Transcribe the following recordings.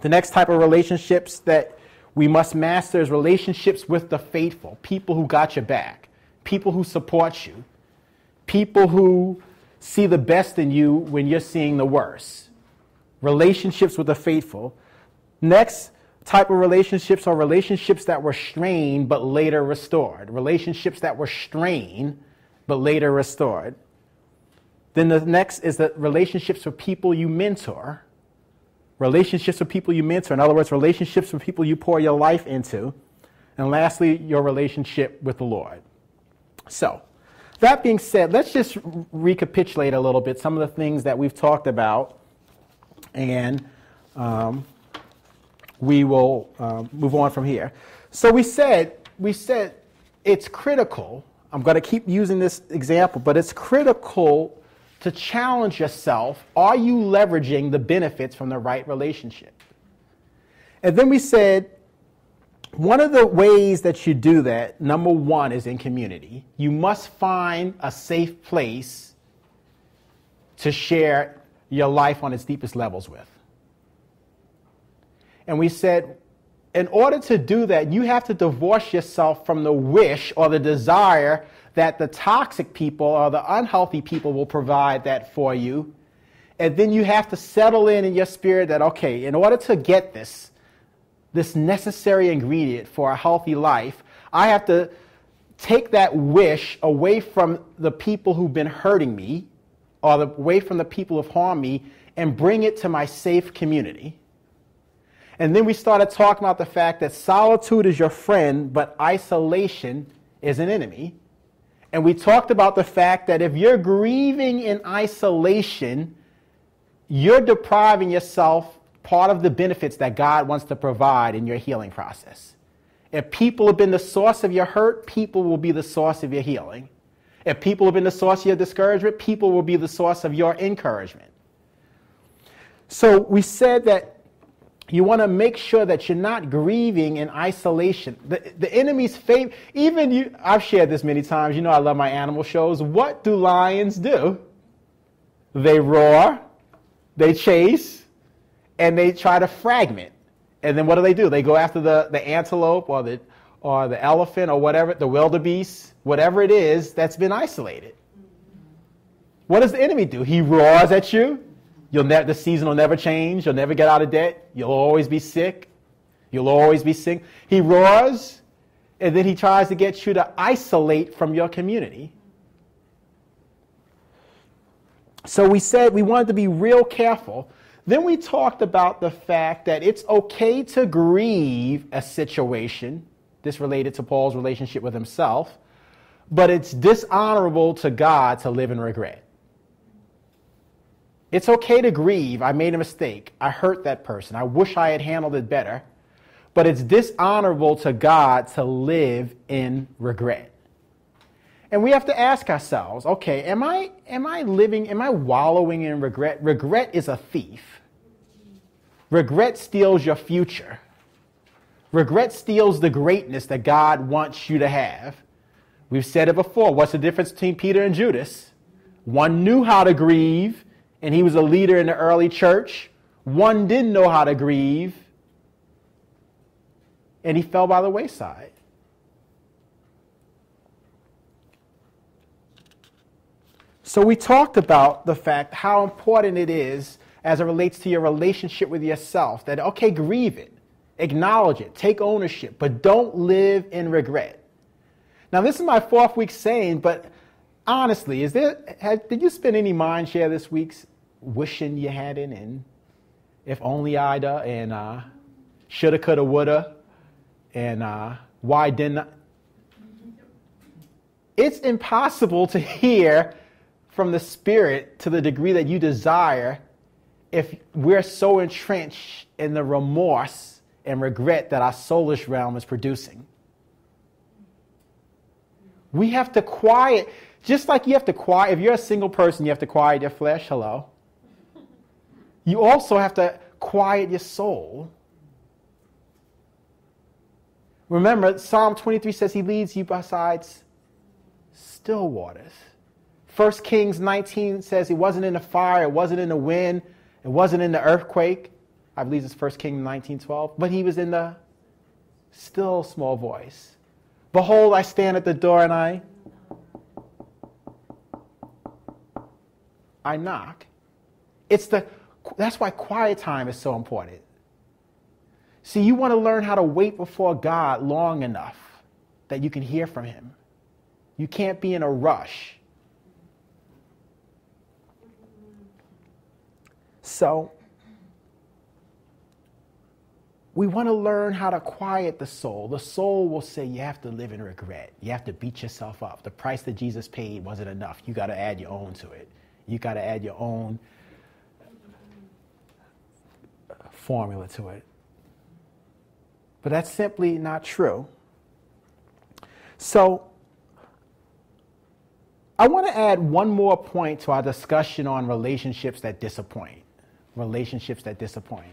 The next type of relationships that we must master is relationships with the faithful, people who got your back, people who support you, people who see the best in you when you're seeing the worst. Relationships with the faithful. Next type of relationships are relationships that were strained but later restored. Relationships that were strained but later restored. Then the next is the relationships with people you mentor. Relationships with people you mentor. In other words, relationships with people you pour your life into. And lastly, your relationship with the Lord. So, that being said, let's just recapitulate a little bit some of the things that we've talked about, and we will move on from here. So we said it's critical. I'm going to keep using this example, but it's critical to challenge yourself. Are you leveraging the benefits from the right relationship? And then we said one of the ways that you do that, number one, is in community. You must find a safe place to share your life on its deepest levels with. And we said, in order to do that, you have to divorce yourself from the wish or the desire that the toxic people or the unhealthy people will provide that for you. And then you have to settle in your spirit that, okay, in order to get this necessary ingredient for a healthy life, I have to take that wish away from the people who've been hurting me or away from the people who've harmed me and bring it to my safe community. And then we started talking about the fact that solitude is your friend, but isolation is an enemy. And we talked about the fact that if you're grieving in isolation, you're depriving yourself part of the benefits that God wants to provide in your healing process. If people have been the source of your hurt, people will be the source of your healing. If people have been the source of your discouragement, people will be the source of your encouragement. So we said that you want to make sure that you're not grieving in isolation. The enemy's favorite, even you, I've shared this many times, you know I love my animal shows. What do lions do? They roar, they chase, and they try to fragment. And then what do? They go after the antelope or the elephant or whatever, the wildebeest, whatever it is that's been isolated. What does the enemy do? He roars at you. The season will never change. You'll never get out of debt. You'll always be sick. You'll always be sick. He roars, and then he tries to get you to isolate from your community. So we said we wanted to be real careful. Then we talked about the fact that it's okay to grieve a situation. This related to Paul's relationship with himself. But it's dishonorable to God to live in regret. It's okay to grieve. I made a mistake. I hurt that person. I wish I had handled it better. But it's dishonorable to God to live in regret. And we have to ask ourselves, okay, am I wallowing in regret? Regret is a thief. Regret steals your future. Regret steals the greatness that God wants you to have. We've said it before. What's the difference between Peter and Judas? One knew how to grieve, and he was a leader in the early church. One didn't know how to grieve, and he fell by the wayside. So we talked about the fact how important it is as it relates to your relationship with yourself, that, okay, grieve it, acknowledge it, take ownership, but don't live in regret. Now, this is my 4th week saying, but honestly, did you spend any mind share this week wishing you had it in? If only I'da, and shoulda, coulda, woulda, and why didn't I? It's impossible to hear from the Spirit to the degree that you desire if we're so entrenched in the remorse and regret that our soulish realm is producing. We have to quiet, just like you have to quiet, if you're a single person, you have to quiet your flesh, hello. You also have to quiet your soul. Remember, Psalm 23 says he leads you beside still waters. 1 Kings 19 says it wasn't in the fire, it wasn't in the wind, it wasn't in the earthquake. I believe it's 1 Kings 19:12. But he was in the still small voice. Behold, I stand at the door and I knock. That's why quiet time is so important. See, you want to learn how to wait before God long enough that you can hear from him. You can't be in a rush. So, we want to learn how to quiet the soul. The soul will say you have to live in regret. You have to beat yourself up. The price that Jesus paid wasn't enough. You got to add your own to it. You got to add your own formula to it. But that's simply not true. So, I want to add one more point to our discussion on relationships that disappoint. Relationships that disappoint.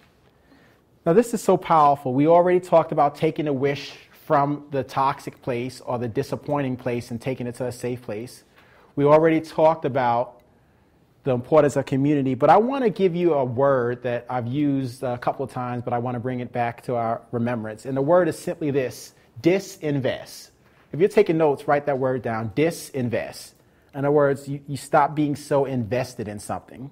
Now, this is so powerful. We already talked about taking a wish from the toxic place or the disappointing place and taking it to a safe place. We already talked about the importance of community, but I want to give you a word that I've used a couple of times, but I want to bring it back to our remembrance. And the word is simply this: disinvest. If you're taking notes, write that word down: disinvest. In other words, you stop being so invested in something.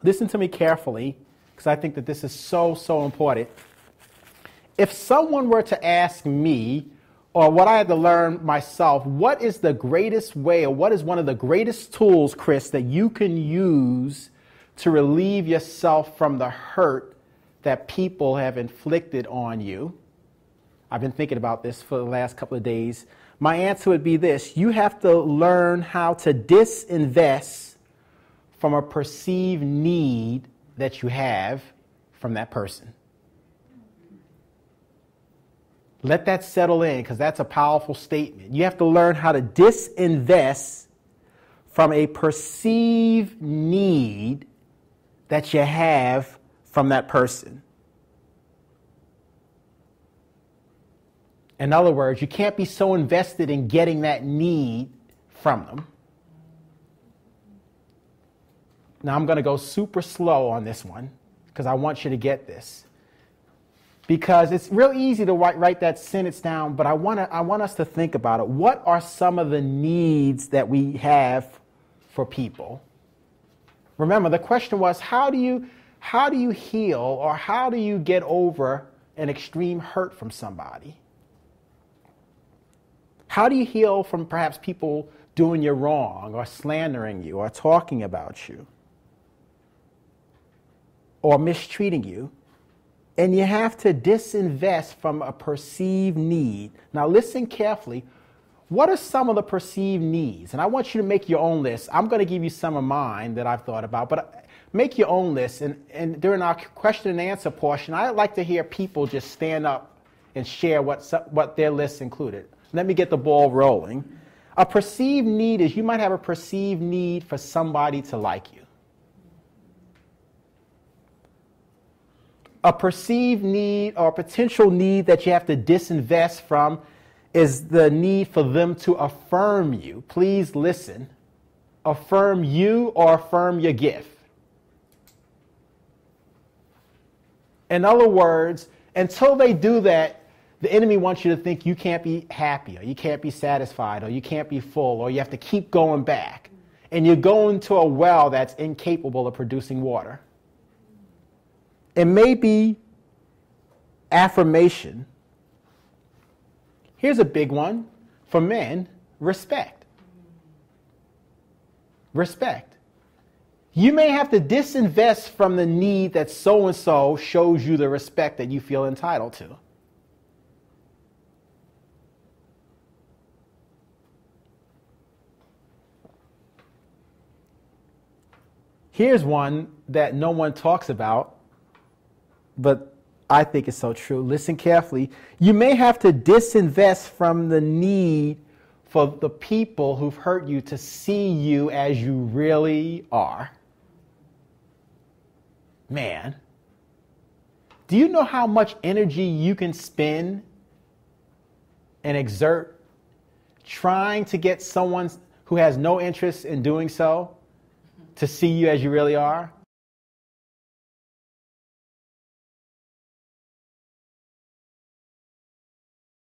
Listen to me carefully, because I think that this is so, so important. If someone were to ask me, or what I had to learn myself, what is the greatest way, or what is one of the greatest tools, Chris, that you can use to relieve yourself from the hurt that people have inflicted on you? I've been thinking about this for the last couple of days. My answer would be this: you have to learn how to disinvest from a perceived need that you have from that person. Let that settle in, because that's a powerful statement. You have to learn how to disinvest from a perceived need that you have from that person. In other words, you can't be so invested in getting that need from them. Now, I'm going to go super slow on this one because I want you to get this. Because it's real easy to write that sentence down, but I want us to think about it. What are some of the needs that we have for people? Remember, the question was, how do you heal, or how do you get over an extreme hurt from somebody? How do you heal from perhaps people doing you wrong, or slandering you, or talking about you, or mistreating you? And you have to disinvest from a perceived need. Now listen carefully. What are some of the perceived needs? And I want you to make your own list. I'm going to give you some of mine that I've thought about, but make your own list. And during our question and answer portion, I'd like to hear people just stand up and share what their list included. Let me get the ball rolling. A perceived need is, you might have a perceived need for somebody to like you. A perceived need or a potential need that you have to disinvest from is the need for them to affirm you. Please listen. Affirm you or affirm your gift. In other words, until they do that, the enemy wants you to think you can't be happy, or you can't be satisfied, or you can't be full, or you have to keep going back. And you're going to a well that's incapable of producing water. It may be affirmation. Here's a big one for men: respect. Respect. You may have to disinvest from the need that so-and-so shows you the respect that you feel entitled to. Here's one that no one talks about, but I think it's so true. Listen carefully. You may have to disinvest from the need for the people who've hurt you to see you as you really are. Man, do you know how much energy you can spend and exert trying to get someone who has no interest in doing so to see you as you really are?